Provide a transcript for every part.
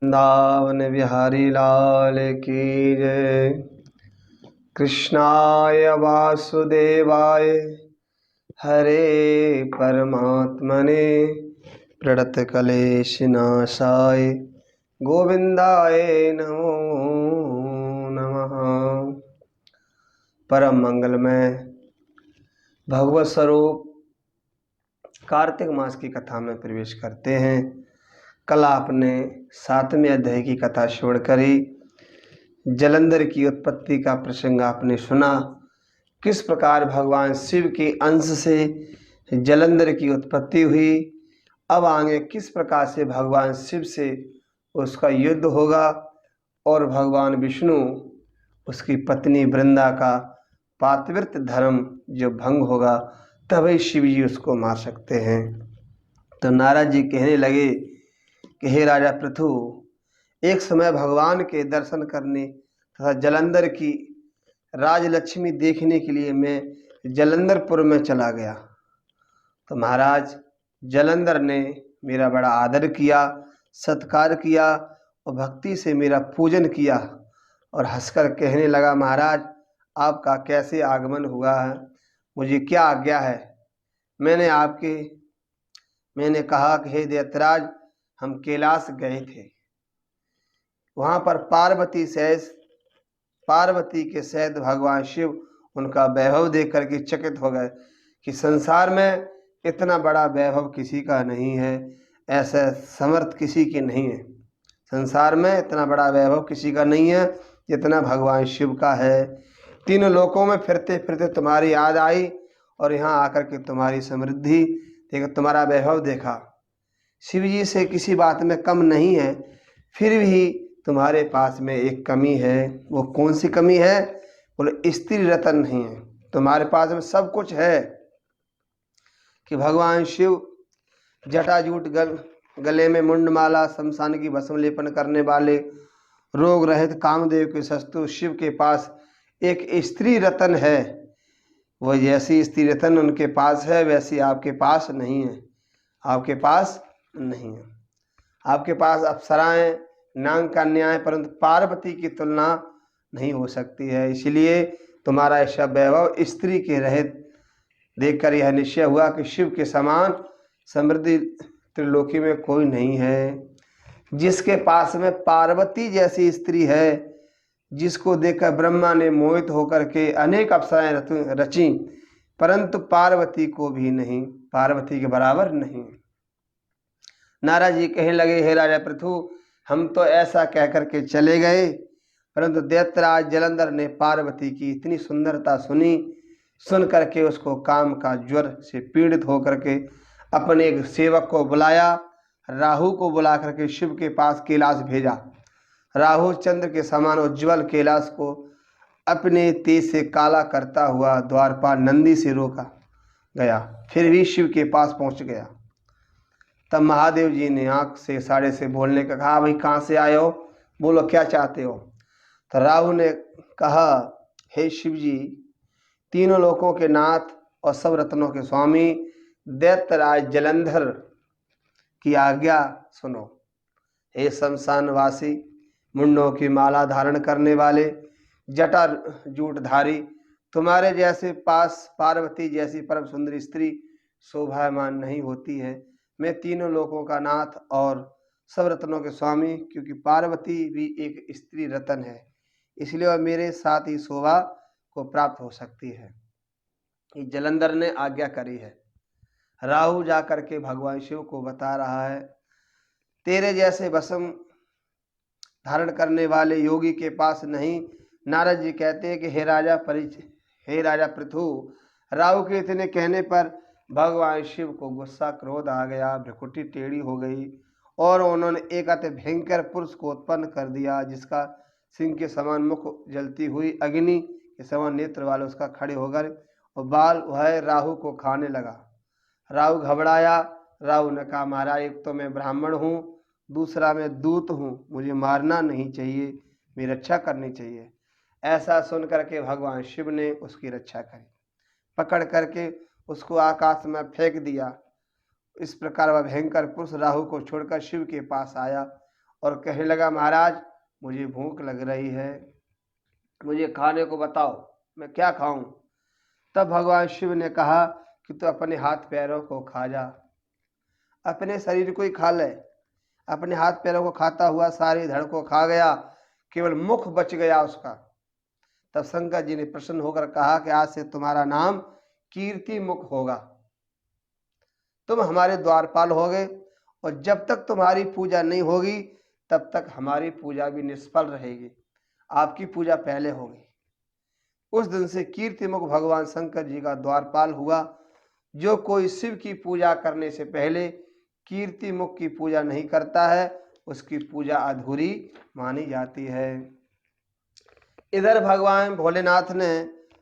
वृंदावन बिहारी लाल की जय। कृष्णाय वासुदेवाय हरे परमात्मने प्रणतक्लेशनाशाय गोविंदाय नमो नमः। परम मंगलमय भगवत स्वरूप कार्तिक मास की कथा में प्रवेश करते हैं। कल आपने 7वें अध्याय की कथा श्रवण करी। जलंधर की उत्पत्ति का प्रसंग आपने सुना। किस प्रकार भगवान शिव के अंश से जलंधर की उत्पत्ति हुई। अब आगे किस प्रकार से भगवान शिव से उसका युद्ध होगा और भगवान विष्णु उसकी पत्नी वृंदा का पातिव्रत धर्म जो भंग होगा तभी शिव जी उसको मार सकते हैं। तो नारद जी कहने लगे कि हे राजा पृथु, एक समय भगवान के दर्शन करने तथा जलंधर की राजलक्ष्मी देखने के लिए मैं जलंधरपुर में चला गया। तो महाराज जलंधर ने मेरा बड़ा आदर किया, सत्कार किया और भक्ति से मेरा पूजन किया और हंसकर कहने लगा, महाराज आपका कैसे आगमन हुआ है, मुझे क्या आज्ञा है। मैंने कहा कि हे दैत्यराज, हम कैलाश गए थे, वहाँ पर पार्वती के सहित भगवान शिव उनका वैभव देख करके चकित हो गए कि संसार में इतना बड़ा वैभव किसी का नहीं है, ऐसा समर्थ किसी के नहीं है। संसार में इतना बड़ा वैभव किसी का नहीं है जितना भगवान शिव का है। तीनों लोकों में फिरते फिरते तुम्हारी याद आई और यहाँ आकर के तुम्हारी समृद्धि देखा, तुम्हारा वैभव देखा। शिव जी से किसी बात में कम नहीं है, फिर भी तुम्हारे पास में एक कमी है। वो कौन सी कमी है? बोले स्त्री रतन नहीं है। तुम्हारे पास में सब कुछ है कि भगवान शिव जटाजूट गले में मुंडमाला, शमशान की भस्म लेपन करने वाले, रोग रहित कामदेव के शत्रु शिव के पास एक स्त्री रतन है। वह जैसी स्त्री रतन उनके पास है वैसी आपके पास नहीं है। आपके पास नहीं है। आपके पास अप्सराएं, नाग कन्याएं, परंतु पार्वती की तुलना नहीं हो सकती है। इसलिए तुम्हारा ऐसा वैभव स्त्री के रहित देखकर यह निश्चय हुआ कि शिव के समान समृद्धि त्रिलोकी में कोई नहीं है। जिसके पास में पार्वती जैसी स्त्री है, जिसको देखकर ब्रह्मा ने मोहित होकर के अनेक अप्सराएं रची, परंतु पार्वती को भी नहीं, पार्वती के बराबर नहीं। नारद जी कहने लगे, हे राजा पृथु, हम तो ऐसा कह करके चले गए, परंतु दैत्यराज जलंधर ने पार्वती की इतनी सुंदरता सुन करके उसको काम का ज्वर से पीड़ित होकर के अपने एक सेवक को बुलाया, राहु को बुला करके शिव के पास कैलाश भेजा। राहु चंद्र के समान उज्ज्वल कैलाश को अपने तेज से काला करता हुआ द्वारपाल नंदी से रोका गया, फिर भी शिव के पास पहुंच गया। तब महादेव जी ने आँख से साड़े से बोलने का कहा, भाई कहाँ से आए हो, बोलो क्या चाहते हो। तो राहु ने कहा, हे शिव जी, तीनों लोकों के नाथ और सब रत्नों के स्वामी दैत्यराज जलंधर की आज्ञा सुनो। हे शमशानवासी, मुंडों की माला धारण करने वाले, जटा जूटधारी, तुम्हारे जैसे पास पार्वती जैसी परम सुंदरी स्त्री शोभायमान नहीं होती है। मैं तीनों लोकों का नाथ और सब रत्नों के स्वामी, क्योंकि पार्वती भी एक स्त्री रतन है, इसलिए वह मेरे साथ ही शोभा को प्राप्त हो सकती है। जलंधर ने आज्ञा करी है। राहु जा करके भगवान शिव को बता रहा है, तेरे जैसे भस्म धारण करने वाले योगी के पास नहीं। नारद जी कहते हैं कि हे राजा पृथु, राहु के इतने कहने पर भगवान शिव को गुस्सा क्रोध आ गया, भ्रिकुटी टेढ़ी हो गई और उन्होंने एक अति भयंकर पुरुष को उत्पन्न कर दिया, जिसका सिंह के समान मुख, जलती हुई अग्नि के समान नेत्र वाले उसका खड़े होकर और बाल वह राहु को खाने लगा। राहु घबराया। राहु ने कहा, महाराज एक तो मैं ब्राह्मण हूँ, दूसरा मैं दूत हूँ, मुझे मारना नहीं चाहिए, मेरी रक्षा करनी चाहिए। ऐसा सुन करके भगवान शिव ने उसकी रक्षा करी, पकड़ करके उसको आकाश में फेंक दिया। इस प्रकार वह भयंकर पुरुष राहु को छोड़कर शिव के पास आया और कहने लगा, महाराज मुझे भूख लग रही है, मुझे खाने को बताओ, मैं क्या खाऊं। तब भगवान शिव ने कहा कि तू अपने हाथ पैरों को खा जा, अपने शरीर को ही खा ले। अपने हाथ पैरों को खाता हुआ सारी धड़ को खा गया, केवल मुख बच गया उसका। तब शंकर जी ने प्रसन्न होकर कहा कि आज से तुम्हारा नाम कीर्ति मुख होगा, तुम हमारे द्वारपाल होगे, और जब तक तुम्हारी पूजा नहीं होगी तब तक हमारी पूजा भी निष्फल रहेगी, आपकी पूजा पहले होगी। उस दिन से कीर्तिमुख भगवान शंकर जी का द्वारपाल हुआ। जो कोई शिव की पूजा करने से पहले कीर्तिमुख की पूजा नहीं करता है, उसकी पूजा अधूरी मानी जाती है। इधर भगवान भोलेनाथ ने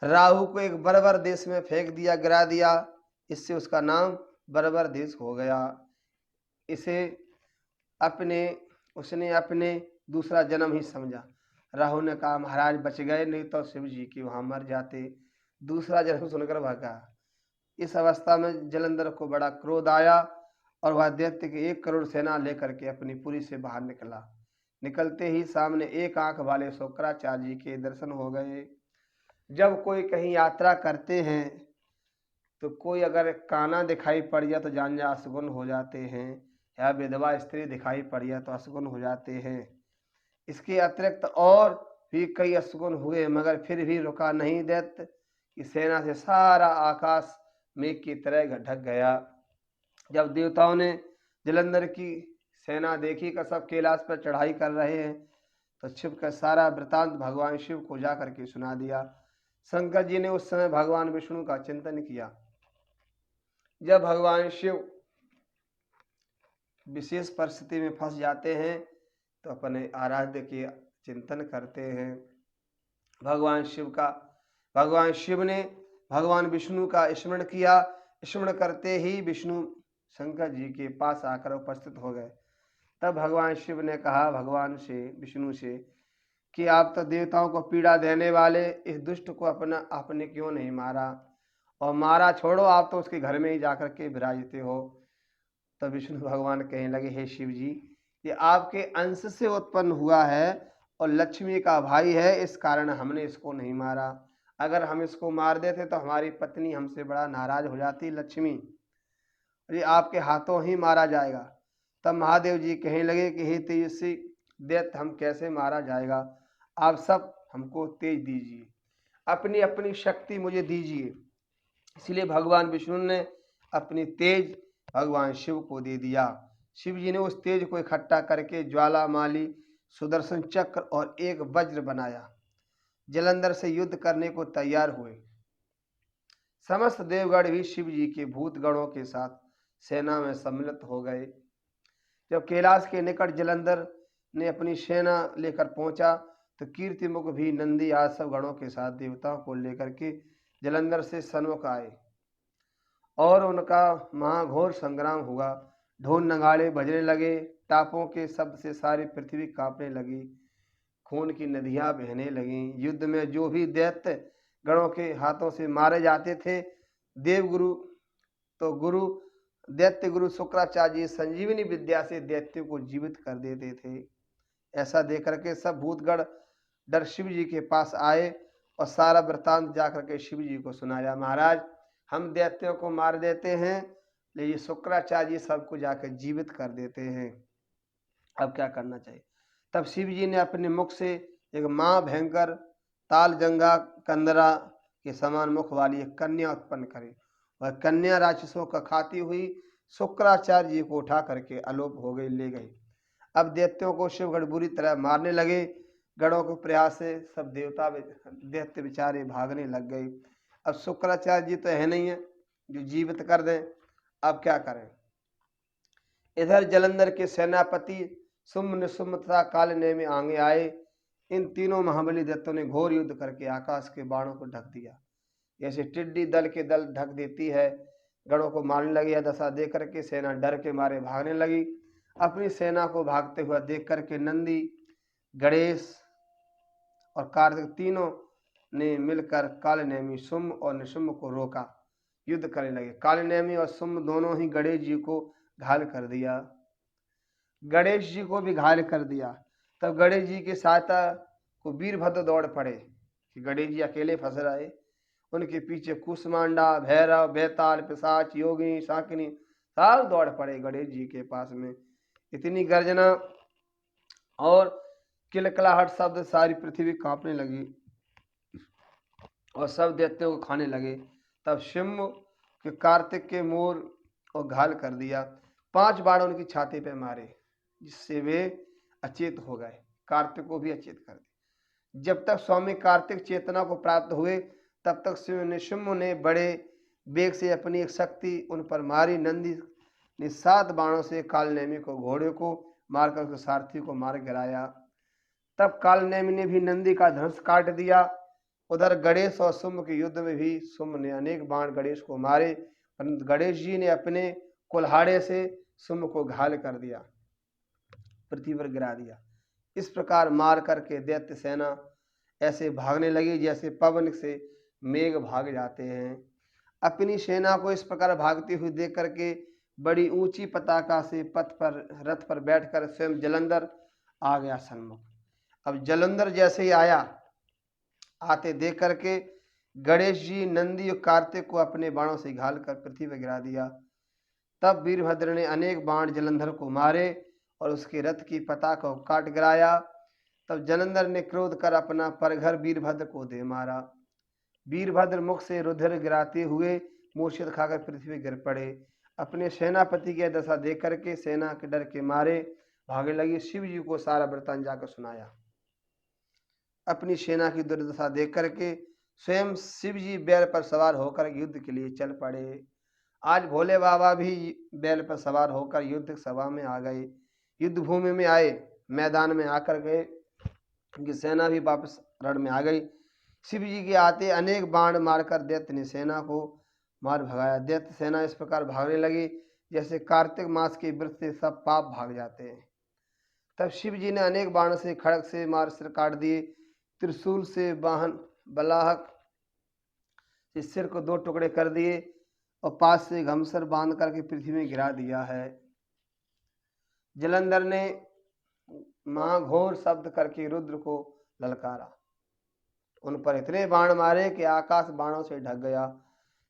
राहु को एक बर्बर देश में फेंक दिया, गिरा दिया, इससे उसका नाम बर्बर देश हो गया। उसने अपने दूसरा जन्म ही समझा। राहु ने कहा, महाराज बच गए, नहीं तो शिव जी की वहां मर जाते। दूसरा जन्म सुनकर भागा। इस अवस्था में जलंधर को बड़ा क्रोध आया और वह दैत्य की 1 करोड़ सेना लेकर के अपनी पुरी से बाहर निकला। निकलते ही सामने एक आंख वाले शुक्राचार्य जी के दर्शन हो गए। जब कोई कहीं यात्रा करते हैं तो कोई अगर काना दिखाई पड़ जाए तो जान जा अशुगुन हो जाते हैं, या विधवा स्त्री दिखाई पड़ जाए तो अशुगुन हो जाते हैं। इसके अतिरिक्त और भी कई अशुगुन हुए, मगर फिर भी रुका नहीं दैत्य की सेना से सारा आकाश मेघ की तरह ढक गया। जब देवताओं ने जलंधर की सेना देखी कि सब कैलाश पर चढ़ाई कर रहे हैं, तो छिप कर सारा वृतांत भगवान शिव को जा करके सुना दिया। शंकर जी ने उस समय भगवान विष्णु का चिंतन किया। जब भगवान शिव विशेष परिस्थिति में फंस जाते हैं तो अपने आराध्य के चिंतन करते हैं। भगवान शिव ने भगवान विष्णु का स्मरण किया। स्मरण करते ही विष्णु शंकर जी के पास आकर उपस्थित हो गए। तब भगवान शिव ने कहा विष्णु से कि आप तो देवताओं को पीड़ा देने वाले इस दुष्ट को आपने क्यों नहीं मारा, और मारा छोड़ो, आप तो उसके घर में ही जाकर के विराजते हो। तब विष्णु भगवान कहने लगे, हे शिव जी, ये आपके अंश से उत्पन्न हुआ है और लक्ष्मी का भाई है, इस कारण हमने इसको नहीं मारा। अगर हम इसको मार देते तो हमारी पत्नी हमसे बड़ा नाराज हो जाती लक्ष्मी, ये आपके हाथों ही मारा जाएगा। तब महादेव जी कहने लगे कि हे तेजस्वी दैत्य, हम कैसे मारा जाएगा, आप सब हमको तेज दीजिए, अपनी अपनी शक्ति मुझे दीजिए। इसलिए भगवान विष्णु ने अपनी तेज भगवान शिव को दे दिया। शिव जी ने उस तेज को इकट्ठा करके ज्वालामाली, सुदर्शन चक्र और एक वज्र बनाया। जलंधर से युद्ध करने को तैयार हुए। समस्त देवगण भी शिव जी के भूत गणों के साथ सेना में सम्मिलित हो गए। जब कैलाश के निकट जलंधर ने अपनी सेना लेकर पहुंचा तो कीर्तिमुख भी नंदी आदि सब गणों के साथ देवताओं को लेकर के जलंधर से सन्मुख आए और उनका महाघोर संग्राम हुआ। ढोल नगाड़े बजने लगे, टापों के शब्द से सारी पृथ्वी कांपने लगी, खून की नदियां बहने लगीं। युद्ध में जो भी दैत्य गणों के हाथों से मारे जाते थे, दैत्य गुरु शुक्राचार्य जी संजीवनी विद्या से दैत्यों को जीवित कर देते थे। ऐसा देख के सब भूतगण डर शिव जी के पास आए और सारा वृतांत जाकर के शिव जी को सुनाया। महाराज, हम दैत्यों को मार देते हैं, लेकिन शुक्राचार्य जी सबको जाकर जीवित कर देते हैं, अब क्या करना चाहिए। तब शिव जी ने अपने मुख से एक मां भयंकर ताल जंगा कंदरा के समान मुख वाली एक कन्या उत्पन्न करी। वह कन्या राक्षसों का खाती हुई शुक्राचार्य जी को उठा करके अलोप हो गई, ले गई। अब दैत्यों को शिवगढ़ बुरी तरह मारने लगे। गणों के प्रयास से सब दैत्य बेचारे भागने लग गए। अब शुक्राचार्य जी तो है नहीं है जो जीवित कर दें, अब क्या करें। इधर जलंधर के सेनापति सुम्न निशुम्भ तथा कालनेमि आगे आए। इन तीनों महाबली दैत्यों ने घोर युद्ध करके आकाश के बाणों को ढक दिया, जैसे टिड्डी दल के दल ढक देती है। गणों को मारने लगी। यह दशा देख करके सेना डर के मारे भागने लगी। अपनी सेना को भागते हुए देख करके नंदी, गणेश और कार्तिक तीनों ने मिलकर कालनेमि, शुम्भ और निशुम्भ को रोका, युद्ध करने लगे। कालनेमि और शुम्भ दोनों ही गणेश जी को घायल कर दिया। गणेश जी को भी घायल कर दिया। तब गणेश जी की सहायता को वीरभद्र दौड़ पड़े कि गणेश जी अकेले फंस रहे। उनके पीछे कुष्मांडा, भैरव, बेताल, पिशाच, योगिनी, शाकिनी सब दौड़ पड़े गणेश जी के पास में। इतनी गर्जना और किलकिलाहट शब्द सारी पृथ्वी कांपने लगी और सब दैत्यों को खाने लगे। तब सिंह के कार्तिक के मोर और घायल कर दिया। 5 बाण उनकी छाती पे मारे जिससे वे अचेत हो गए। कार्तिक को भी अचेत कर दिया। जब तक स्वामी कार्तिक चेतना को प्राप्त हुए तब तक सिंह ने बड़े वेग से अपनी एक शक्ति उन पर मारी। नंदी ने 7 बाणों से कालनेमी को, घोड़े को मारकर उसके सारथी को मार गिराया। तब कालनेमी ने भी नंदी का धनुष काट दिया। उधर गणेश और शुंभ के युद्ध में भी शुंभ ने अनेक बाण गणेश को मारे, परंतु गणेश जी ने अपने कुल्हाड़े से शुंभ को घायल कर दिया, पृथ्वी पर गिरा दिया। इस प्रकार मार करके दैत्य सेना ऐसे भागने लगी जैसे पवन से मेघ भाग जाते हैं। अपनी सेना को इस प्रकार भागती हुई देख करके बड़ी ऊंची पताका से पथ पर रथ पर बैठकर स्वयं जलंधर आ गया सन्मुख। अब जलंधर जैसे ही आया, आते देख करके गणेश जी, नंदी और कार्तिक को अपने बाणों से घायल कर पृथ्वी पर गिरा दिया। तब वीरभद्र ने अनेक बाण जलंधर को मारे और उसके रथ की पताका को काट गिराया। तब जलंधर ने क्रोध कर अपना परघर वीरभद्र को दे मारा। वीरभद्र मुख से रुधिर गिराते हुए मूर्छित खाकर पृथ्वी गिर पड़े। अपने सेनापति की दशा देख करके सेना के डर के मारे भागने लगी। शिव जी को सारा वृतांत जाकर सुनाया। अपनी सेना की दुर्दशा देख करके स्वयं शिव जी बैल पर सवार होकर युद्ध के लिए चल पड़े। आज भोले बाबा भी बैल पर सवार होकर युद्ध सभा में आ गए, युद्ध भूमि में आए, मैदान में आकर गए। उनकी सेना भी वापस रण में आ गई। शिव जी के आते अनेक बाण मारकर दैत्य ने सेना को मार भगाया। दैत्य सेना इस प्रकार भागने लगी जैसे कार्तिक मास के व्रत से सब पाप भाग जाते हैं। तब शिव जी ने अनेक बाण से, खड़ग से मार सिर काट दिए, त्रिशूल से वाहन बलाहक से सिर को 2 टुकड़े कर दिए और पास से घमसर बांध करके पृथ्वी में गिरा दिया है। जलंधर ने महाघोर शब्द करके रुद्र को ललकारा। उन पर इतने बाण मारे कि आकाश बाणों से ढक गया।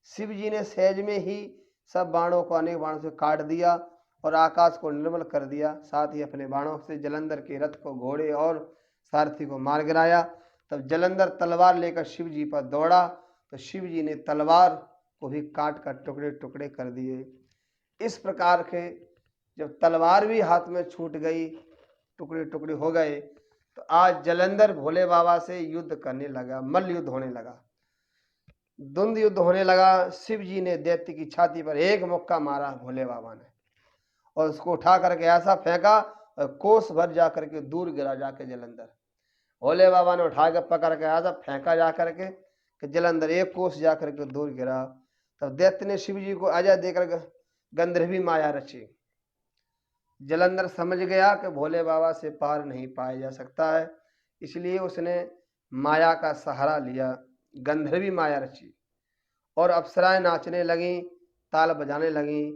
शिव जी ने सहज में ही सब बाणों को अनेक बाणों से काट दिया और आकाश को निर्मल कर दिया। साथ ही अपने बाणों से जलंधर के रथ को, घोड़े और सारथी को मार गिराया। तब जलंधर तलवार लेकर शिव जी पर दौड़ा तो शिव जी ने तलवार को भी काट कर टुकड़े टुकड़े कर दिए। इस प्रकार के जब तलवार भी हाथ में छूट गई, टुकड़े टुकड़े हो गए, तो आज जलंधर भोले बाबा से युद्ध करने लगा, मल्ल युद्ध होने लगा, द्वंद युद्ध होने लगा। शिव जी ने दैत्य की छाती पर एक मुक्का मारा भोले बाबा ने और उसको उठा करके ऐसा फेंका और कोस भर जा करके दूर गिरा जाके जलंधर। भोले बाबा ने उठा कर पकड़ के ऐसा फेंका जा करके कि जलंधर 1 कोस जा करके दूर गिरा। तब दैत्य ने शिव जी को अजय देकर गंधर्वी माया रची। जलंधर समझ गया कि भोले बाबा से पार नहीं पाया जा सकता है, इसलिए उसने माया का सहारा लिया, गंधर्वी माया रची और अप्सराएं नाचने लगीं, ताल बजाने लगीं।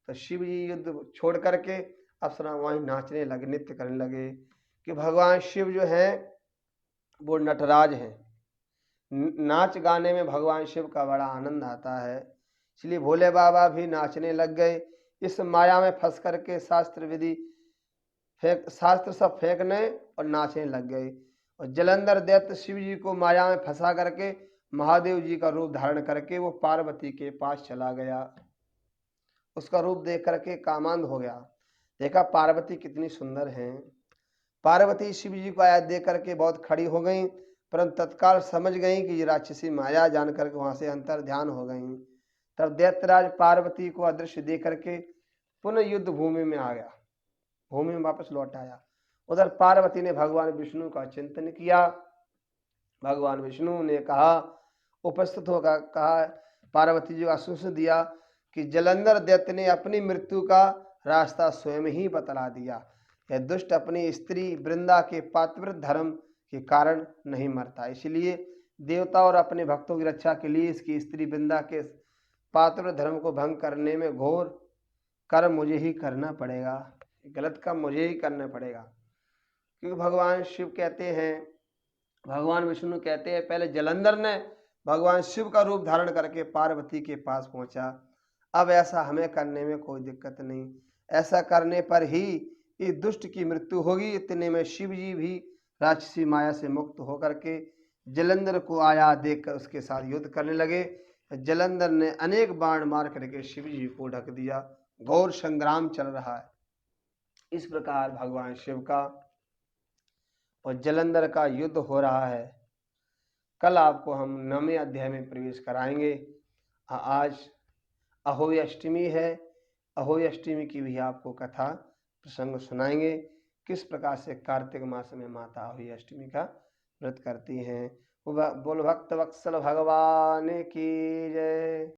तो शिव जी युद्ध छोड़ करके अप्सरा वहीं नाचने लगे, नृत्य करने लगे कि भगवान शिव जो हैं वो नटराज हैं। नाच गाने में भगवान शिव का बड़ा आनंद आता है, इसलिए भोले बाबा भी नाचने लग गए। इस माया में फंस करके शास्त्र सब फेंकने और नाचने लग गए। और जलंधर दैत्य शिव जी को माया में फंसा करके महादेव जी का रूप धारण करके वो पार्वती के पास चला गया। उसका रूप देख करके कामांध हो गया, देखा पार्वती कितनी सुंदर हैं। पार्वती शिव जी को आया देख करके बहुत खड़ी हो गई, परंतु तत्काल समझ गई कि ये राक्षसी माया, जान करके वहां से अंतर ध्यान हो गई। तब दैत्यराज पार्वती को अदृश्य देख करके पुनः युद्ध भूमि में आ गया, भूमि में वापस लौट आया। उधर पार्वती ने भगवान विष्णु का चिंतन किया। भगवान विष्णु ने कहा, उपस्थित होकर कहा, पार्वती जी को आश्वासन दिया कि जलंधर दैत्य ने अपनी मृत्यु का रास्ता स्वयं ही बतला दिया। यह दुष्ट अपनी स्त्री वृंदा के पातिव्रत धर्म के कारण नहीं मरता, इसलिए देवता और अपने भक्तों की रक्षा के लिए इसकी स्त्री वृंदा के पातिव्रत धर्म को भंग करने में घोर कर्म मुझे ही करना पड़ेगा। गलत काम मुझे ही करना पड़ेगा। क्योंकि भगवान शिव कहते हैं, भगवान विष्णु कहते हैं, पहले जलंधर ने भगवान शिव का रूप धारण करके पार्वती के पास पहुंचा। अब ऐसा हमें करने में कोई दिक्कत नहीं, ऐसा करने पर ही इस दुष्ट की मृत्यु होगी। इतने में शिव जी भी राक्षसी माया से मुक्त होकर के जलंधर को आया देखकर उसके साथ युद्ध करने लगे। जलंधर ने अनेक बाण मार करके शिव जी को ढक दिया। घोर संग्राम चल रहा है। इस प्रकार भगवान शिव का और जलंधर का युद्ध हो रहा है। कल आपको हम 9वें अध्याय में प्रवेश कराएंगे। आज अहोई अष्टमी है। अहोई अष्टमी की भी आपको कथा प्रसंग सुनाएंगे, किस प्रकार से कार्तिक मास में माता अहोई अष्टमी का व्रत करती हैं। बोल भक्त वत्सल भगवान की जय।